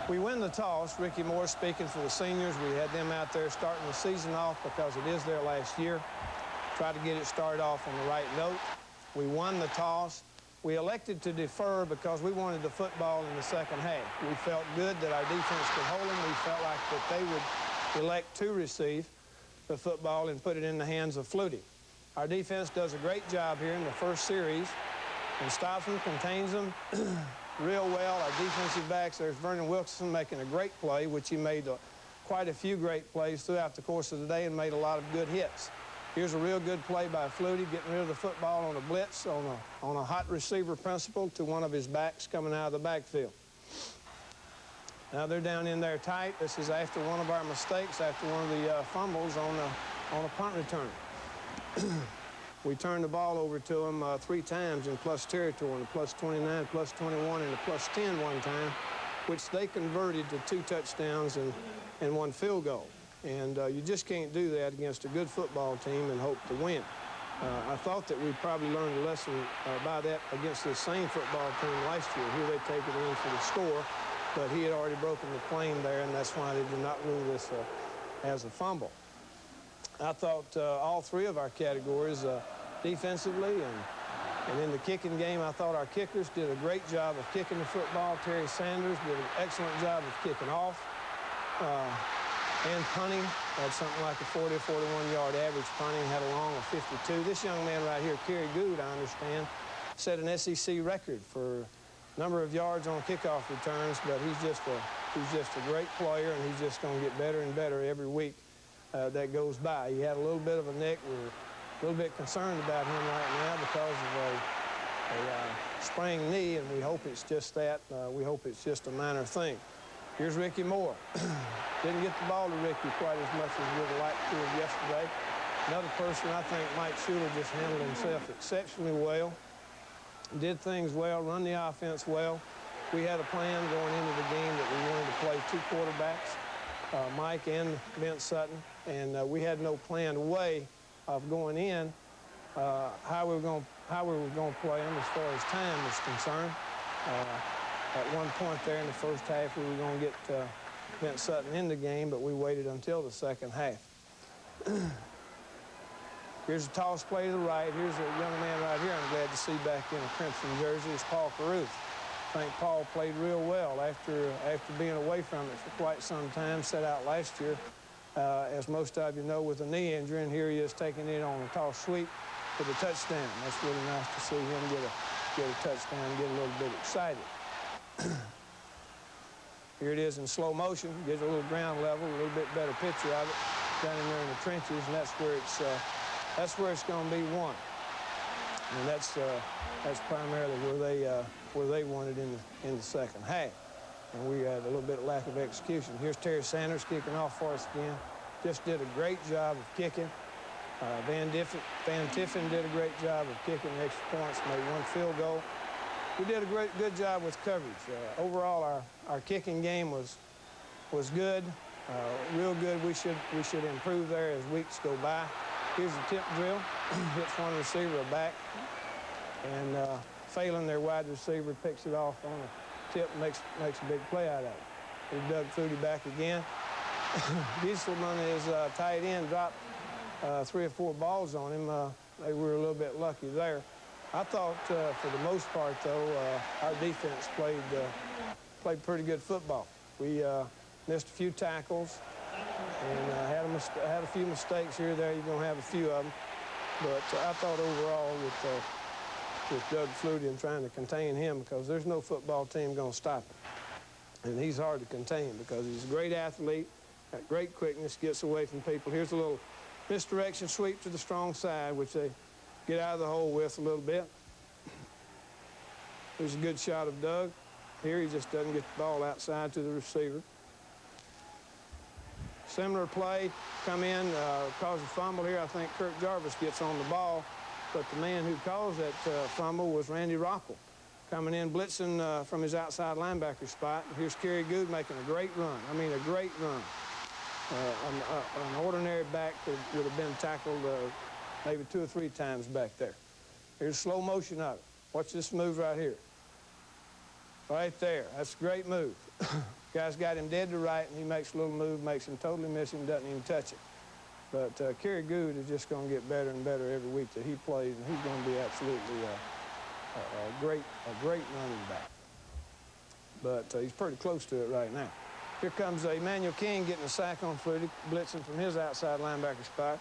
We win the toss. Ricky Moore speaking for the seniors. We had them out there starting the season off because it is their last year. Try to get it started off on the right note. We won the toss. We elected to defer because we wanted the football in the second half. We felt good that our defense could hold them. We felt like that they would elect to receive the football and put it in the hands of Flutie. Our defense does a great job here in the first series and stops them, contains them real well. Our defensive backs, there's Vernon Wilkinson making a great play, which he made quite a few great plays throughout the course of the day and made a lot of good hits. Here's a real good play by Flutie, getting rid of the football on a blitz, on a hot receiver principle to one of his backs coming out of the backfield. Now they're down in there tight. This is after one of our mistakes, after one of the fumbles on a punt return. We turned the ball over to them 3 times in plus territory, plus 29, plus 21, and a plus 10 one time, which they converted to 2 touchdowns and 1 field goal. And you just can't do that against a good football team and hope to win. I thought that we probably learned a lesson by that against this same football team last year. Here they take it in for the score, but he had already broken the plane there, and that's why they did not rule this as a fumble. I thought all 3 of our categories, defensively and in the kicking game, I thought our kickers did a great job of kicking the football. Terry Sanders did an excellent job of kicking off. And punting, had something like a 40 or 41-yard average punting, had a long of 52. This young man right here, Kerry Good, I understand, set an SEC record for number of yards on kickoff returns, but he's just a great player, and he's just going to get better and better every week that goes by. He had a little bit of a neck. We're a little bit concerned about him right now because of a sprained knee, and we hope it's just that. We hope it's just a minor thing. Here's Ricky Moore. Didn't get the ball to Ricky quite as much as we would have liked to have yesterday. Another person, I think Mike Schuler just handled himself exceptionally well. Did things well, run the offense well. We had a plan going into the game that we wanted to play 2 quarterbacks, Mike and Vince Sutton, and we had no planned way of going in how we were going to play them as far as time is concerned. At one point there in the first half, we were going to get Vince Sutton in the game, but we waited until the second half. Here's a toss play to the right. Here's a young man right here I'm glad to see back in a crimson jersey. It's Paul Carruth. I think Paul played real well after being away from it for quite some time, set out last year, as most of you know, with a knee injury, and here he is taking it on a toss sweep for the touchdown. That's really nice to see him get a touchdown, get a little bit excited. Here it is in slow motion. Gives a little ground level, a little bit better picture of it down in there in the trenches, and that's where it's going to be won. And that's primarily where they won it in the second half. And we had a little bit of lack of execution. Here's Terry Sanders kicking off for us again. Just did a great job of kicking. Van Tiffen did a great job of kicking extra points, made 1 field goal. We did a good job with coverage. Overall, our kicking game was good, real good. We should improve there as weeks go by. Here's the tip drill. Hits one receiver back, and failing their wide receiver picks it off on a tip, makes a big play out of it. Here's Doug Flutie back again. Gieselman, his tight end, dropped 3 or 4 balls on him. They were a little bit lucky there. I thought, for the most part, though, our defense played pretty good football. We missed a few tackles and had a few mistakes here or there. You're going to have a few of them. But I thought overall with Doug Flutie and trying to contain him, because there's no football team going to stop him. And he's hard to contain because he's a great athlete, got great quickness, gets away from people. Here's a little misdirection sweep to the strong side, which they get out of the hole with a little bit. There's a good shot of Doug. Here he just doesn't get the ball outside to the receiver. Similar play, come in, cause a fumble here. I think Kirk Jarvis gets on the ball, but the man who caused that fumble was Randy Rockwell, coming in blitzing from his outside linebacker spot. Here's Kerry Good making a great run. I mean, a great run. An ordinary back would have been tackled maybe 2 or 3 times back there. Here's slow motion of it. Watch this move right here. Right there. That's a great move. Guy's got him dead to right, and he makes a little move, makes him totally miss him, doesn't even touch it. But Kerry Good is just going to get better and better every week that he plays, and he's going to be absolutely a great running back. But he's pretty close to it right now. Here comes Emmanuel King getting a sack on Flutie, blitzing from his outside linebacker spot.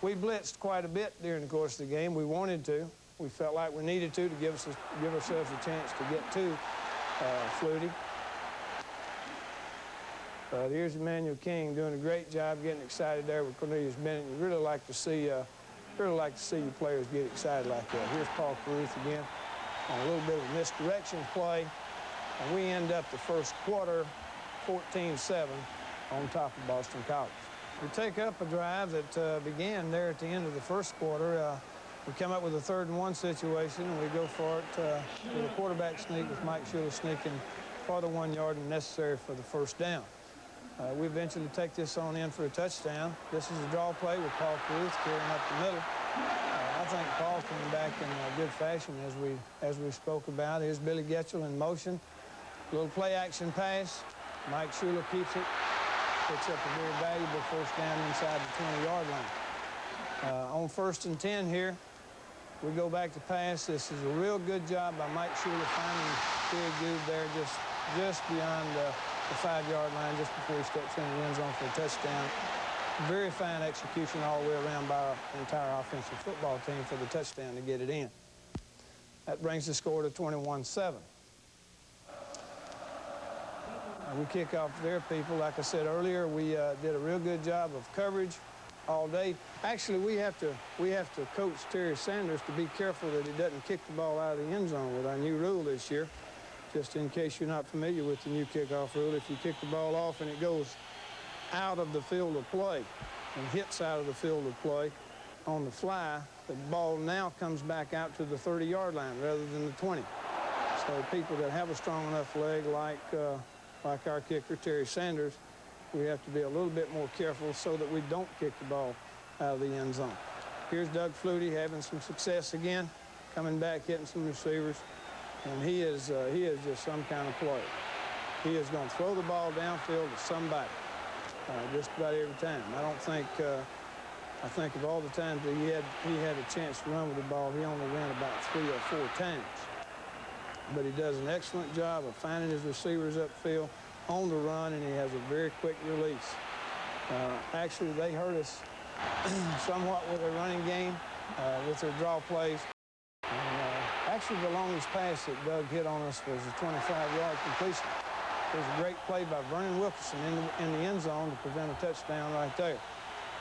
We blitzed quite a bit during the course of the game. We wanted to. We felt like we needed to give ourselves a chance to get to Flutie. But here's Emmanuel King doing a great job, getting excited there with Cornelius Bennett. You really like to see your players get excited like that. Here's Paul Caruth again on a little bit of a misdirection play, and we end up the first quarter 14-7 on top of Boston College. We take up a drive that began there at the end of the first quarter. We come up with a 3rd and 1 situation, and we go for it with a quarterback sneak with Mike Schuler sneaking for the 1 yard and necessary for the first down. We eventually take this on in for a touchdown. This is a draw play with Paul Caruth carrying up the middle. I think Paul came back in good fashion as we spoke about. Here's Billy Getchell in motion. Little play action pass. Mike Schuler keeps it. Picks up a very valuable first down inside the 20-yard line. On 1st and 10 here, we go back to pass. This is a real good job by Mike Schuler finding Kerry Good there just beyond the 5-yard line just before he steps in the end zone for a touchdown. Very fine execution all the way around by our entire offensive football team for the touchdown to get it in. That brings the score to 21-7. We kick off there, people. Like I said earlier, we did a real good job of coverage all day. Actually, we have to coach Terry Sanders to be careful that he doesn't kick the ball out of the end zone with our new rule this year. Just in case you're not familiar with the new kickoff rule, if you kick the ball off and it goes out of the field of play and hits out of the field of play on the fly, the ball now comes back out to the 30-yard line rather than the 20. So people that have a strong enough leg like our kicker, Terry Sanders, we have to be a little bit more careful so that we don't kick the ball out of the end zone. Here's Doug Flutie having some success again, coming back, hitting some receivers. And he is just some kind of player. He is going to throw the ball downfield to somebody just about every time. I think of all the times that he had a chance to run with the ball, he only ran about 3 or 4 times. But he does an excellent job of finding his receivers upfield on the run, and he has a very quick release. Actually, they hurt us somewhat with their running game, with their draw plays. Actually, the longest pass that Doug hit on us was a 25-yard completion. It was a great play by Vernon Wilkerson in the end zone to prevent a touchdown right there.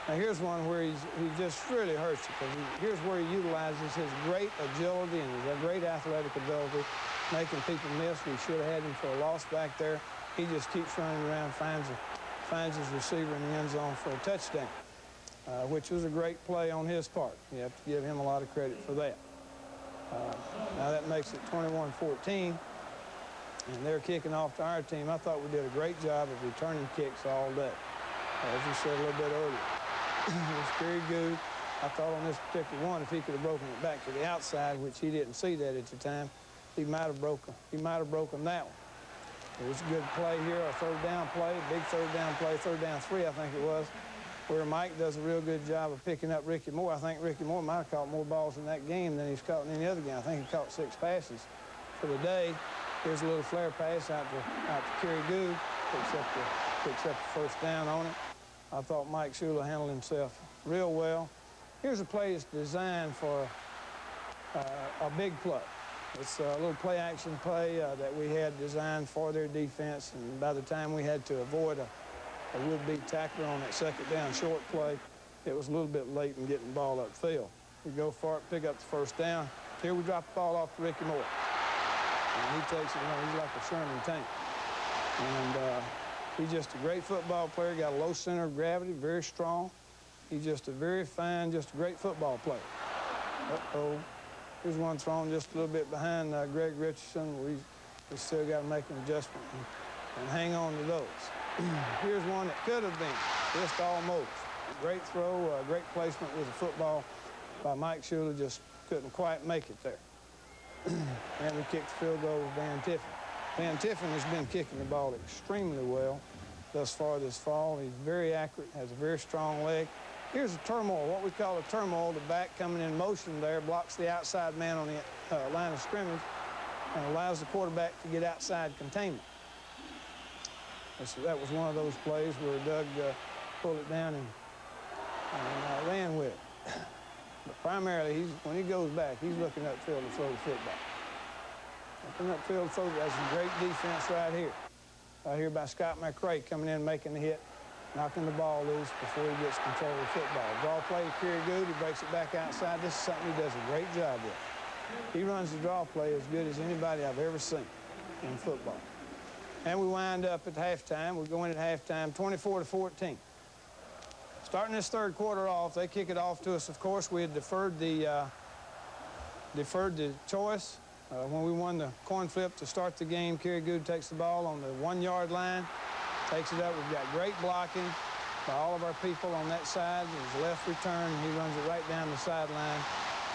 Now, here's one where he just really hurts you, because here's where he utilizes his great agility and his great athletic ability, making people miss. We should have had him for a loss back there. He just keeps running around, finds his receiver in the end zone for a touchdown, which was a great play on his part. You have to give him a lot of credit for that. Now that makes it 21-14, and they're kicking off to our team. I thought we did a great job of returning kicks all day, as we said a little bit earlier. It was very good. I thought on this particular one, if he could have broken it back to the outside, which he didn't see that at the time, he might have broken that one. It was a good play here, a 3rd down play, big 3rd down play, 3rd down 3, I think it was, where Mike does a real good job of picking up Ricky Moore. I think Ricky Moore might have caught more balls in that game than he's caught in any other game. I think he caught 6 passes for the day. Here's a little flare pass out to Kerry Good, picks up the first down on it. I thought Mike Schuler handled himself real well. Here's a play that's designed for a big play. It's a little play action play that we had designed for their defense, and by the time we had to avoid a would-be tackler on that 2nd down short play, it was a little bit late in getting the ball upfield. We go for it, pick up the first down. Here we drop the ball off to Ricky Moore. And he takes it, he's like a Sherman tank. And he's just a great football player, got a low center of gravity, very strong. He's just a very fine, just a great football player. Uh-oh. Here's one thrown just a little bit behind Greg Richardson. We still got to make an adjustment and hang on to those. Here's one that could have been, just almost. Great throw, great placement with the football by Mike Schuler, just couldn't quite make it there. And we kicked the field goal with Van Tiffin. Van Tiffen has been kicking the ball extremely well thus far this fall. He's very accurate, has a very strong leg. Here's a turmoil, what we call a turmoil. The back coming in motion there blocks the outside man on the line of scrimmage and allows the quarterback to get outside containment. So that was one of those plays where Doug pulled it down and ran with it. But primarily, when he goes back, he's looking upfield to throw the football. Looking upfield to throw, that's a great defense right here. Right here by Scott McRae coming in, making the hit, knocking the ball loose before he gets control of the football. Draw play to Kerry Good, he breaks it back outside. This is something he does a great job with. He runs the draw play as good as anybody I've ever seen in football. And we wind up at halftime. We go in at halftime, 24-14. Starting this third quarter off, they kick it off to us. Of course, we had deferred the choice. When we won the coin flip to start the game, Kerry Good takes the ball on the 1-yard line, takes it up. We've got great blocking by all of our people on that side. His left return, he runs it right down the sideline.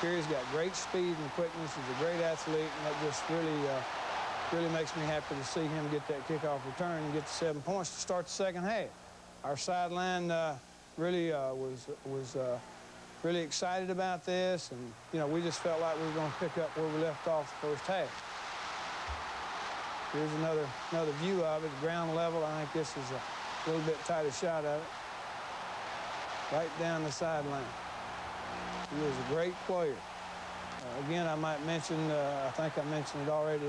Kerry's got great speed and quickness. He's a great athlete, and that just really makes me happy to see him get that kickoff return and get the 7 points to start the second half. Our sideline really was really excited about this, and you know, we just felt like we were going to pick up where we left off the first half. Here's another view of it, ground level. I think this is a little bit tighter shot of it. Right down the sideline. He was a great player. Again, I might mention, I think I mentioned it already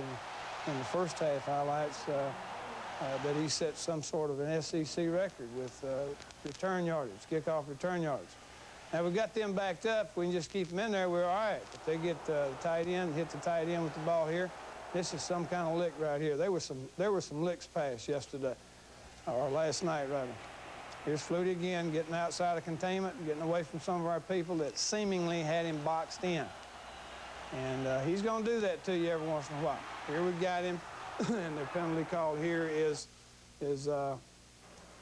in the first half highlights, that he set some sort of an SEC record with return yardage, kickoff return yardage. Now, we got them backed up. If we can just keep them in there, we're all right. If they get the tight end, hit the tight end with the ball here, this is some kind of lick right here. There were some licks passed yesterday, or last night, rather. Here's Flutie again, getting outside of containment, getting away from some of our people that seemingly had him boxed in. And he's going to do that to you every once in a while. Here we've got him, and the penalty call here is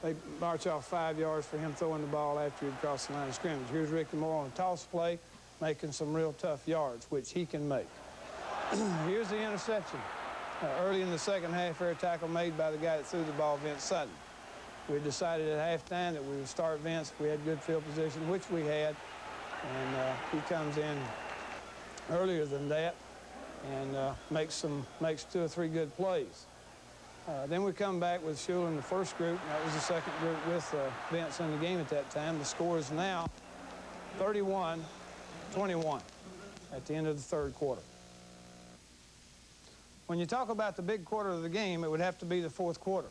they march off 5 yards for him throwing the ball after he'd crossed the line of scrimmage. Here's Ricky Moore on a toss play, making some real tough yards, which he can make. Here's the interception. Early in the second half, air tackle made by the guy that threw the ball, Vince Sutton. We decided at halftime that we would start Vince if we had good field position, which we had. And he comes in earlier than that and makes 2 or 3 good plays. Then we come back with Shula in the first group. That was the second group with Vince in the game at that time. The score is now 31-21 at the end of the third quarter. When you talk about the big quarter of the game, it would have to be the fourth quarter.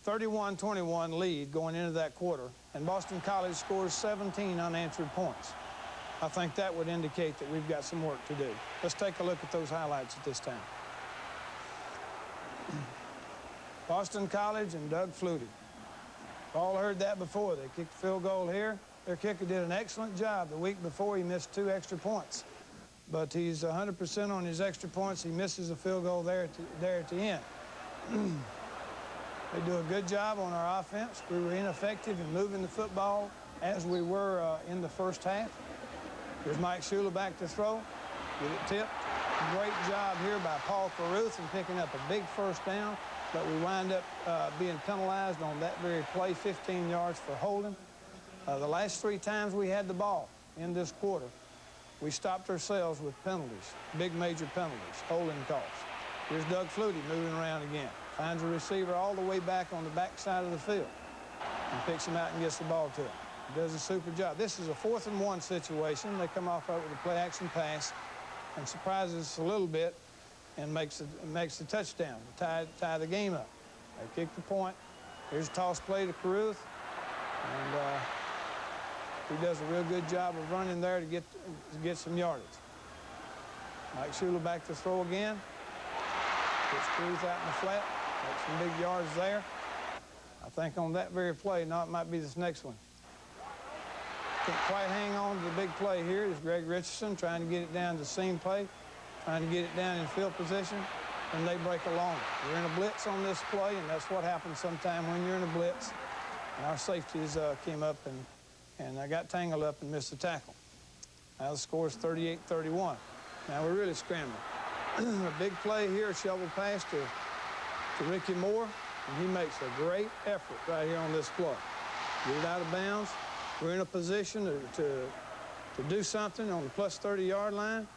31-21 lead going into that quarter, and Boston College scores 17 unanswered points. I think that would indicate that we've got some work to do. Let's take a look at those highlights at this time. Boston College and Doug Flutie. All heard that before. They kicked the field goal here. Their kicker did an excellent job. The week before, he missed 2 extra points. But he's 100% on his extra points. He misses a field goal there at the end. They do a good job on our offense. We were ineffective in moving the football as we were in the first half. Here's Mike Shula back to throw. Get it tipped. Great job here by Paul Carruth in picking up a big first down, but we wind up being penalized on that very play, 15 yards for holding. The last 3 times we had the ball in this quarter, we stopped ourselves with penalties, big major penalties, holding calls. Here's Doug Flutie moving around again. Finds a receiver all the way back on the back side of the field and picks him out and gets the ball to him. Does a super job. This is a 4th and 1 situation. They come off with a play-action pass and surprises us a little bit and makes the touchdown to tie the game up. They kick the point. Here's a toss play to Carruth, and he does a real good job of running there to get some yardage. Mike Shula back to throw again. Gets Carruth out in the flat. Makes some big yards there. I think on that very play, now it might be this next one. Can't quite hang on to the big play here. Is Greg Richardson trying to get it down to seam play, trying to get it down in field position, and they break along. We're in a blitz on this play, and that's what happens sometime when you're in a blitz. And our safeties came up and I got tangled up and missed the tackle. Now the score is 38-31. Now we're really scrambling. A big play here, shovel pass to to Ricky Moore, and he makes a great effort right here on this play. Get it out of bounds. We're in a position to do something on the plus 30-yard line.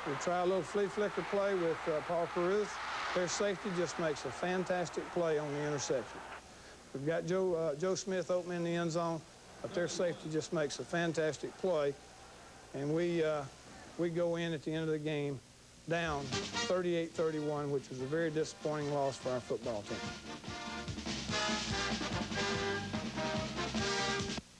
We try a little flea flicker play with Paul Caruth. Their safety just makes a fantastic play on the interception. We've got Joe Smith open in the end zone, but their safety just makes a fantastic play. And we go in at the end of the game down 38-31, which is a very disappointing loss for our football team.